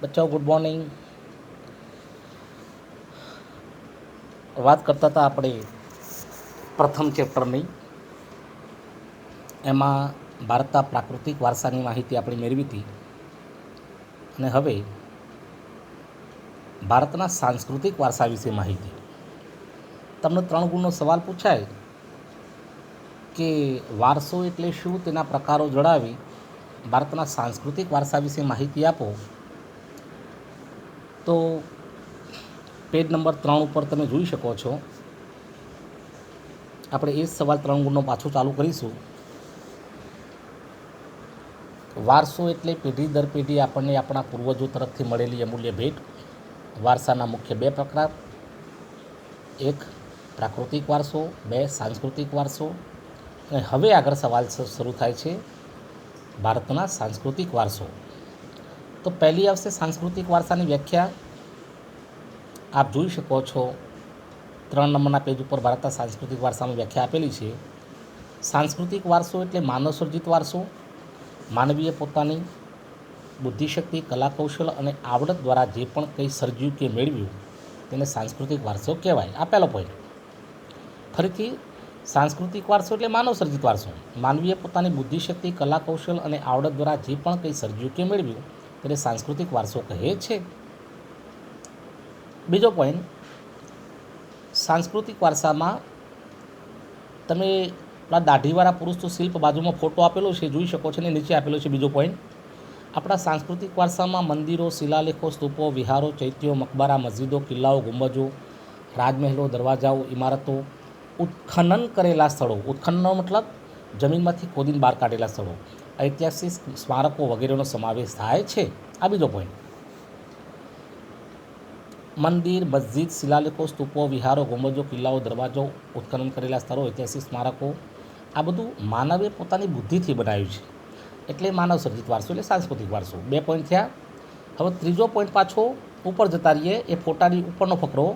बच्चों good morning. વાત કરતા હતા આપણે પ્રથમ ચેપ્ટરની, એમાં ભારતના પ્રાકૃતિક વારસાની માહિતી આપણે મેળવી હતી અને હવે ભારતના સાંસ્કૃતિક વારસા વિશે માહિતી. તમને 3 ગુણનો સવાલ પૂછાય કે વારસો એટલે શું, તેના પ્રકારો જણાવી ભારતના સાંસ્કૃતિક વારસા વિશે માહિતી આપો, તો પેજ નંબર 3 ઉપર તમે જોઈ શકો છો. આપણે એ જ સવાલ 3 ગુણનો પાછો ચાલુ કરીશું. વારસો એટલે પેઢી દર પેઢી આપણને આપણા પૂર્વજો તરફથી મળેલી અમૂલ્ય ભેટ. વારસાના મુખ્ય 2 પ્રકાર, 1 પ્રાકૃતિક વારસો, 2 સાંસ્કૃતિક વારસો. અને હવે આગળ સવાલ શરૂ થાય છે ભારતના સાંસ્કૃતિક વારસો. તો પહેલી આવશે સાંસ્કૃતિક વારસાની વ્યાખ્યા. આપ જોઈ શકો છો 3 નંબરના પેજ ઉપર ભારતના સાંસ્કૃતિક વારસાની વ્યાખ્યા આપેલી છે. સાંસ્કૃતિક વારસો એટલે માનવ સર્જિત વારસો. માનવીએ પોતાની બુદ્ધિશક્તિ, કલા કૌશલ અને આવડત દ્વારા જે પણ કંઈ સર્જ્યું કે મેળવ્યું તેને સાંસ્કૃતિક વારસો કહેવાય. આ પહેલો પોઈન્ટ. ફરીથી, સાંસ્કૃતિક વારસો એટલે માનવ સર્જિત વારસો. માનવીએ પોતાની બુદ્ધિશક્તિ, કલા કૌશલ અને આવડત દ્વારા જે પણ કંઈ સર્જ્યું કે મેળવ્યું તેને સાંસ્કૃતિક વારસો કહે છે. બીજો પોઈન્ટ, સાંસ્કૃતિક વારસામાં તમે આપણા દાઢીવાળા પુરુષનું શિલ્પ બાજુમાં ફોટો આપેલો છે, જોઈ શકો છો, ને નીચે આપેલો છે બીજો પોઈન્ટ. આપણા સાંસ્કૃતિક વારસામાં મંદિરો, શિલાલેખો, સ્તૂપો, વિહારો, ચૈત્યો, મકબરા, મસ્જિદો, કિલ્લાઓ, ગુંબજો, રાજમહેલો, દરવાજાઓ, ઇમારતો, ઉત્ખનન કરેલા સ્થળો, ઉત્ખનનનો મતલબ જમીનમાંથી ખોદીને બહાર કાઢેલા સ્થળો, ઐતિહાસિક સ્મારકો વગેરેનો સમાવેશ થાય છે. આ બીજો પોઈન્ટ. મંદિર, મસ્જિદ, શિલાલેખો, સ્તૂપો, વિહારો, ગુંબજો, કિલ્લાઓ, દરવાજો, ઉત્ખનન કરેલા સ્થળો, ઐતિહાસિક સ્મારકો, આ બધું માનવે પોતાની બુદ્ધિથી બનાવ્યું છે, એટલે માનવ સર્જિત વારસો એટલે સાંસ્કૃતિક વારસો. 2 પોઈન્ટ થયા. હવે ત્રીજો પોઈન્ટ પાછો ઉપર જતા રહીએ. એ ફોટાની ઉપરનો ફકરો,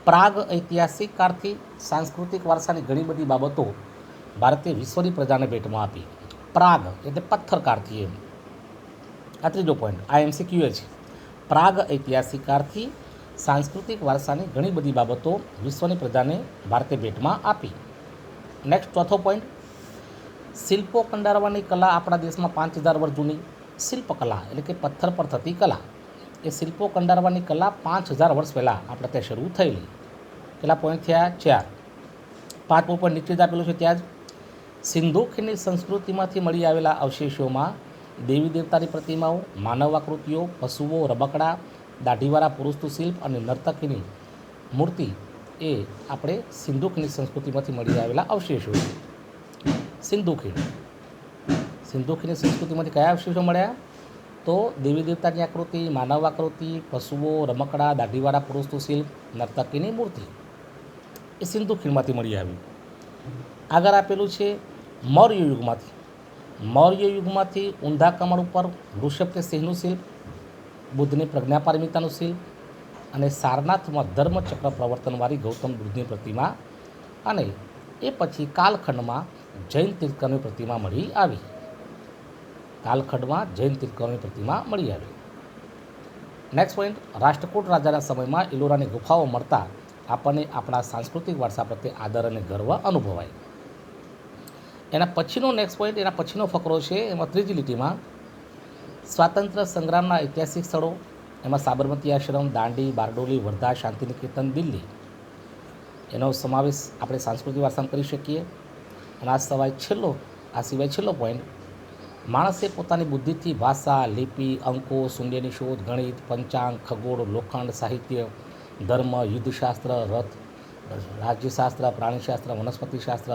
પ્રાગ ઐતિહાસિક કાળથી સાંસ્કૃતિક વારસાની ઘણી બધી બાબતો ભારતે વિશ્વની પ્રજાને ભેટમાં આપી. પ્રાગ એટલે પથ્થર કાળથી એમ. આ ત્રીજો પોઈન્ટ. આ MCQ છે. પ્રાગ ઐતિહાસિક કાળથી સાંસ્કૃતિક વારસાની ઘણી બધી બાબતો વિશ્વની પ્રજાને ભારતે ભેટમાં આપી. નેક્સ્ટ ચોથો પોઈન્ટ, શિલ્પો કંડારવાની કલા આપણા દેશમાં 5000 વર્ષ જૂની. શિલ્પકલા એટલે કે પથ્થર પર થતી કલા. એ શિલ્પો કંડારવાની કલા 5000 વર્ષ પહેલાં આપણે ત્યાં શરૂ થયેલી. કેટલા પોઈન્ટ થયા? 4. 5મો પોઈન્ટ નીચે જ આપેલું છે ત્યાં જ. સિંધુ ખીણની સંસ્કૃતિમાંથી મળી આવેલા અવશેષોમાં દેવી દેવતાની પ્રતિમાઓ, માનવ આકૃતિઓ, પશુઓ, રમકડા, દાઢીવાળા પુરુષનું શિલ્પ અને નર્તકીની મૂર્તિ એ આપણે સિંધુ ખીણની સંસ્કૃતિમાંથી મળી આવેલા અવશેષો છે. સિંધુ ખીણની સંસ્કૃતિમાંથી કયા અવશેષો મળ્યા? તો દેવી દેવતાની આકૃતિ, માનવ આકૃતિ, પશુઓ, રમકડા, દાઢીવાળા પુરુષનું શિલ્પ, નર્તકીની મૂર્તિ એ સિંધુ ખીણમાંથી મળી આવ્યું. આગળ આપેલું છે મૌર્ય યુગમાંથી. મૌર્ય યુગમાંથી ઊંધા કમળ ઉપર વૃષભ કે સિંહનું શિલ્પ, બુદ્ધની પ્રજ્ઞાપારમિતાનું શિલ્પ અને સારનાથમાં ધર્મચક્ર પ્રવર્તનવાળી ગૌતમ બુદ્ધની પ્રતિમા, અને એ પછી કાલખંડમાં જૈન તીર્થંકરોની પ્રતિમા મળી આવી. નેક્સ્ટ પોઈન્ટ, રાષ્ટ્રકૂટ રાજાના સમયમાં ઇલોરાની ગુફાઓ મળતા આપણને આપણા સાંસ્કૃતિક વારસા પ્રત્યે આદર અને ગર્વ અનુભવાય. એના પછીનો નેક્સ્ટ પોઈન્ટ, એના પછીનો ફકરો છે. એમાં ત્રીજી લીટીમાં સ્વાતંત્ર્ય સંગ્રામના ઐતિહાસિક સ્થળો, એમાં સાબરમતી આશ્રમ, દાંડી, બારડોલી, વર્ધા, શાંતિનિકેતન, દિલ્હી, એનો સમાવેશ આપણે સાંસ્કૃતિક વારસામાં કરી શકીએ. અને આ સિવાય છેલ્લો પોઈન્ટ, માણસે પોતાની બુદ્ધિથી ભાષા, લિપિ, અંકો, શૂન્યની શોધ, ગણિત, પંચાંગ, ખગોળ, લોખંડ, સાહિત્ય, ધર્મ, યુદ્ધશાસ્ત્ર, રથ, રાજ્યશાસ્ત્ર, પ્રાણીશાસ્ત્ર, વનસ્પતિશાસ્ત્ર,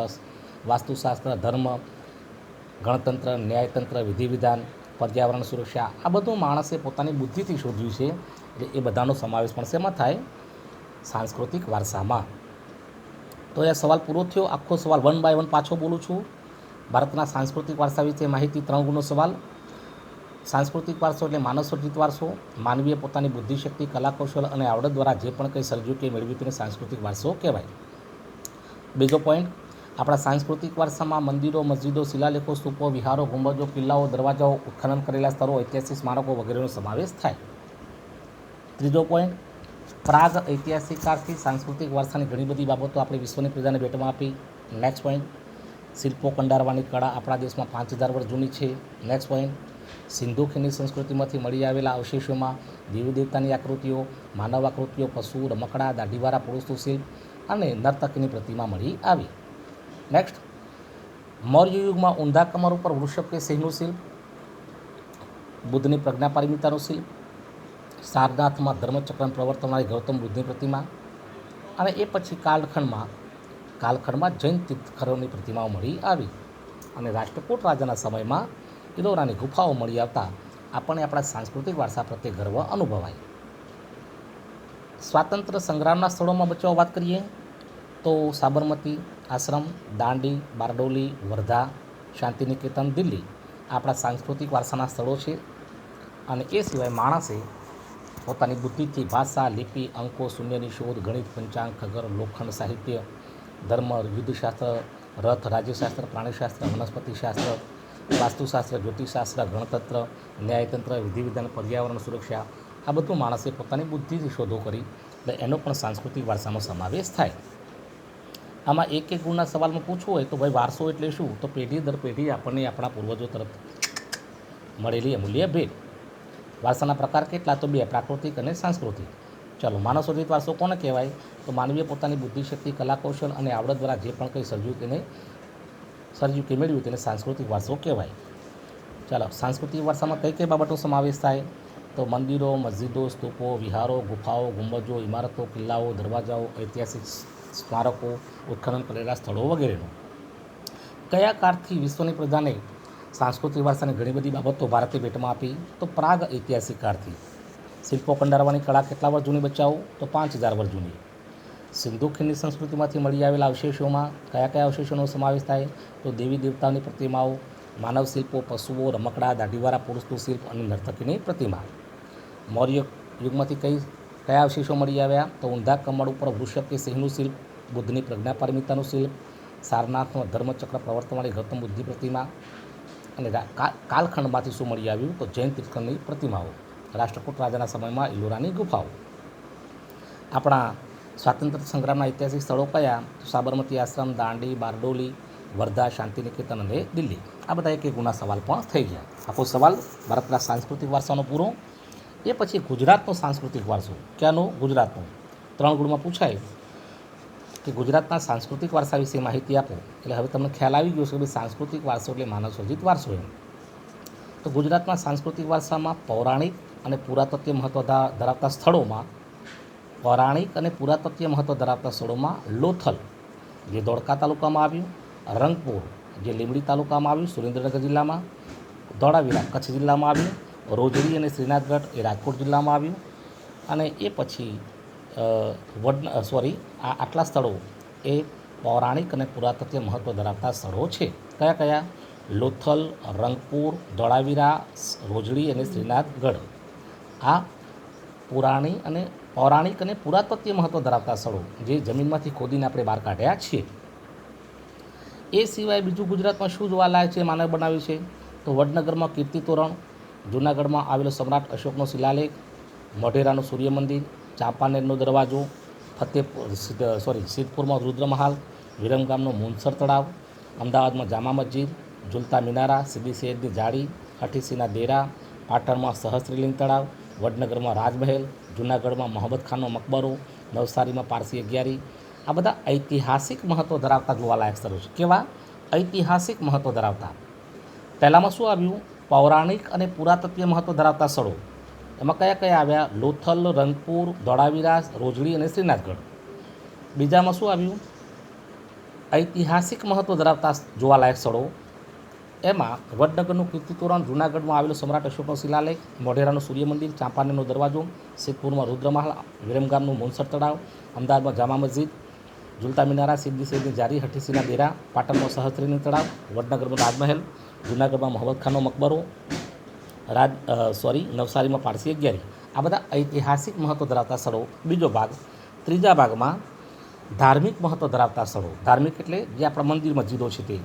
વાસ્તુશાસ્ત્ર, ધર્મ, ગણતંત્ર, ન્યાયતંત્ર, વિધિ વિધાન, પર્યાવરણ સુરક્ષા, આ બધું માણસે પોતાની બુદ્ધિથી શોધ્યું છે. એટલે એ બધાનો સમાવેશ પણ શેમાં થાય? સાંસ્કૃતિક વારસામાં. તો એ સવાલ પૂરો થયો. આખો સવાલ 1 બાય 1 પાછો બોલું છું. ભારતના સાંસ્કૃતિક વારસા વિશે માહિતી 3 ગુણનો સવાલ. સાંસ્કૃતિક વારસો એટલે માનવ સર્જિત વારસો. માનવીએ પોતાની બુદ્ધિશક્તિ, કલા કૌશલ અને આવડત દ્વારા જે પણ કંઈ સર્જ્યું કે મેળવ્યું તેને સાંસ્કૃતિક વારસો કહેવાય. બીજો પોઈન્ટ, આપણા સાંસ્કૃતિક વારસામાં મંદિરો, મસ્જિદો, શિલાલેખો, સ્તૂપો, વિહારો, ગુંબજો, કિલ્લાઓ, દરવાજાઓ, ઉત્ખનન કરેલા સ્થળો, ઐતિહાસિક સ્મારકો વગેરેનો સમાવેશ થાય. ત્રીજો પોઈન્ટ, પ્રાગ ઐતિહાસિક કાળથી સાંસ્કૃતિક વારસાની ઘણી બધી બાબતો આપણે વિશ્વની પ્રજાને ભેટમાં આપી. નેક્સ્ટ પોઈન્ટ, શિલ્પો કંડારવાની કળા આપણા દેશમાં 5000 વર્ષ જૂની છે. નેક્સ્ટ પોઈન્ટ, સિંધુ ખીણની સંસ્કૃતિમાંથી મળી આવેલા અવશેષોમાં દેવી દેવતાની આકૃતિઓ, માનવ આકૃતિઓ, પશુ, રમકડા, દાઢીવાળા પુરુષનું શિલ્પ અને નર્તકીની પ્રતિમા મળી આવી. નેક્સ્ટ, મૌર્ય યુગમાં ઊંધા કમર ઉપર વૃષભ કે સિંહનું શિલ્પ, બુદ્ધની પ્રજ્ઞાપારમિતાનું શિલ્પ, સારનાથમાં ધર્મચક્ર પ્રવર્તનારી ગૌતમ બુદ્ધની પ્રતિમા, અને એ પછી કાલખંડમાં જૈન તીર્થંકરોની પ્રતિમાઓ મળી આવી. અને રાષ્ટ્રકૂટ રાજાના સમયમાં ઇલોરાની ગુફાઓ મળી આવતા આપણને આપણા સાંસ્કૃતિક વારસા પ્રત્યે ગર્વ અનુભવાય. સ્વાતંત્ર્ય સંગ્રામના સ્થળોમાં બચાવ વાત કરીએ તો સાબરમતી આશ્રમ, દાંડી, બારડોલી, વર્ધા, શાંતિનિકેતન, દિલ્હી આપણા સાંસ્કૃતિક વારસાના સ્થળો છે. અને એ સિવાય માણસે પોતાની બુદ્ધિથી ભાષા, લિપિ, અંકો, શૂન્યની શોધ, ગણિત, પંચાંગ, ખગર, લોખંડ, સાહિત્ય, ધર્મ, યુદ્ધશાસ્ત્ર, રથ, રાજ્યશાસ્ત્ર, પ્રાણીશાસ્ત્ર, વનસ્પતિશાસ્ત્ર, વાસ્તુશાસ્ત્ર, જ્યોતિષશાસ્ત્ર, ગણતંત્ર, ન્યાયતંત્ર, વિધિવિધાન, પર્યાવરણ સુરક્ષા આ બધું માણસે પોતાની બુદ્ધિથી શોધો કરી એટલે એનો પણ સાંસ્કૃતિક વારસાનો સમાવેશ થાય. આમાં એક ગુણના સવાલમાં પૂછવું હોય તો ભાઈ વારસો એટલે શું, તો પેઢી દર પેઢી આપણને આપણા પૂર્વજો તરફ મળેલી અમૂલ્ય ભેટ. વારસાના પ્રકાર કેટલા, તો 2, પ્રાકૃતિક અને સાંસ્કૃતિક. ચાલો, માનવ સર્જિત વારસો કોને કહેવાય, તો માનવીય પોતાની બુદ્ધિશક્તિ, કલાકૌશલ અને આવડત દ્વારા જે પણ કંઈ સર્જ્યું કે મેળવ્યું તેને સાંસ્કૃતિક વારસો કહેવાય. ચાલો, સાંસ્કૃતિક વારસામાં કઈ કઈ બાબતનો સમાવેશ થાય, તો મંદિરો, મસ્જિદો, સ્તૂપો, વિહારો, ગુફાઓ, ગુંબજો, ઇમારતો, કિલ્લાઓ, દરવાજાઓ, ઐતિહાસિક સ્મારકો, ઉત્ખનન કરેલા સ્થળો વગેરેનો. કયા કાળથી વિશ્વની પ્રજાને સાંસ્કૃતિક વારસાની ઘણી બધી બાબતો ભારતે ભેટમાં આપી, તો પ્રાગ ઐતિહાસિક કાળથી. શિલ્પો કંડારવાની કળા કેટલા વર્ષ જૂની બચાવો, તો 5000 વર્ષ જૂની. સિંધુ ખીણની સંસ્કૃતિમાંથી મળી આવેલા અવશેષોમાં કયા કયા અવશેષોનો સમાવેશ થાય, તો દેવી દેવતાઓની પ્રતિમાઓ, માનવ શિલ્પો, પશુઓ, રમકડા, દાઢીવાળા પુરુષનું શિલ્પ અને નર્તકીની પ્રતિમા. મૌર્ય યુગમાંથી કયા અવશેષો મળી આવ્યા, તો ઊંધા કમળ ઉપર વૃષભ કે સિંહનું શિલ્પ, બુદ્ધની પ્રજ્ઞાપારમિતાનું શિલ્પ, સારનાથમાં ધર્મચક્ર પ્રવર્તનવાળી ગૌતમ બુદ્ધની પ્રતિમા. અને કાલખંડમાંથી શું મળી આવ્યું, તો જૈન તીર્થંકરની પ્રતિમાઓ. રાષ્ટ્રકૂટ રાજાના સમયમાં ઇલોરાની ગુફાઓ. આપણા સ્વાતંત્ર્ય સંગ્રામના ઐતિહાસિક સ્થળો કયા, તો સાબરમતી આશ્રમ, દાંડી, બારડોલી, વર્ધા, શાંતિનિકેતન અને દિલ્હી. આ બધા એક ગુના સવાલ પણ થઈ ગયા. આખો સવાલ ભારતના સાંસ્કૃતિક વારસાનો પૂરો. એ પછી ગુજરાતનો સાંસ્કૃતિક વારસો. ક્યાંનો, ગુજરાતનો. 3 ગુણમાં પૂછાય કે ગુજરાતના સાંસ્કૃતિક વારસા વિશે માહિતી આપો. એટલે હવે તમને ખ્યાલ આવી ગયો છે કે સાંસ્કૃતિક વારસો એટલે માનવ સર્જિત વારસો એમ. તો ગુજરાતના સાંસ્કૃતિક વારસામાં પૌરાણિક અને પુરાતત્વીય મહત્વ ધરાવતા સ્થળોમાં લોથલ, જે ધોળકા તાલુકામાં આવ્યું, રંગપુર, જે લીંબડી તાલુકામાં આવ્યું સુરેન્દ્રનગર જિલ્લામાં, ધોળાવીરા કચ્છ જિલ્લામાં આવ્યું, રોજડી અને શ્રીનાથગઢ એ રાજકોટ જિલ્લામાં આવ્યું. અને એ પછી આટલા સ્થળો એ પૌરાણિક અને પુરાતત્વીય મહત્વ ધરાવતા સ્થળો છે. કયા કયા, લોથલ, રંગપુર, ધોળાવીરા, રોજડી અને શ્રીનાથગઢ. આ પૌરાણિક અને પુરાતત્વીય મહત્વ ધરાવતા સ્થળો જે જમીનમાંથી ખોદીને આપણે બહાર કાઢ્યા છીએ. એ સિવાય બીજું ગુજરાતમાં શું જોવાલાયક છે, માનવ બનાવ્યું છે, તો વડનગરમાં કીર્તિ તોરણ, જૂનાગઢમાં આવેલો સમ્રાટ અશોકનો શિલાલેખ, મોઢેરાનું સૂર્ય મંદિર, ચાંપાનેરનો દરવાજો, સિદ્ધપુરમાં રુદ્રમહાલ, વિરમગામનો મુનસર તળાવ, અમદાવાદમાં જામા મસ્જિદ, ઝુલતા મિનારા, સીદી સૈયદની જાળી, હઠીસીના દેરા, પાટણમાં સહસ્ત્રીલિંગ તળાવ, વડનગરમાં રાજમહેલ, જૂનાગઢમાં મોહમ્મદ ખાનનો મકબરો, નવસારીમાં પારસી અગિયારી. આ બધા ઐતિહાસિક મહત્ત્વ ધરાવતા જોવાલાયક સ્થળો છે. કેવા, ઐતિહાસિક મહત્ત્વ ધરાવતા. પહેલાંમાં શું આવ્યું, પૌરાણિક અને પુરાતત્વીય મહત્ત્વ ધરાવતા સ્થળો. એમાં કયા કયા આવ્યા, લોથલ, રંગપુર, ધોળાવીરા, રોજડી અને શ્રીનાથગઢ. બીજામાં શું આવ્યું, ઐતિહાસિક મહત્ત્વ ધરાવતા જોવાલાયક સ્થળો. એમાં વડનગરનું કીર્તિ તોરણ, જૂનાગઢમાં આવેલો સમ્રાટ અશોકનો શિલાલેખ, મોઢેરાનું સૂર્ય મંદિર, ચાંપાનેરનો દરવાજો, સિદ્ધપુરમાં રુદ્રમહાલ, વિરમગામનું મુનસર તળાવ, અમદાવાદમાં જામા મસ્જિદ, ઝુલતા મિનારા, સીદી સૈયદની જાળી, હઠીસીના દેરા, પાટણમાં સહસ્ત્રીલિંગ તળાવ, વડનગરમાં રાજમહેલ, જૂનાગઢમાં મોહમ્મદ ખાનનો મકબરો, નવસારીમાં પારસી અગિયારી. આ બધા ઐતિહાસિક મહત્ત્વ ધરાવતા સ્થળો. બીજો ભાગ. ત્રીજા ભાગમાં ધાર્મિક મહત્ત્વ ધરાવતા સ્થળો, ધાર્મિક એટલે જે આપણા મંદિર મસ્જિદો છે તે,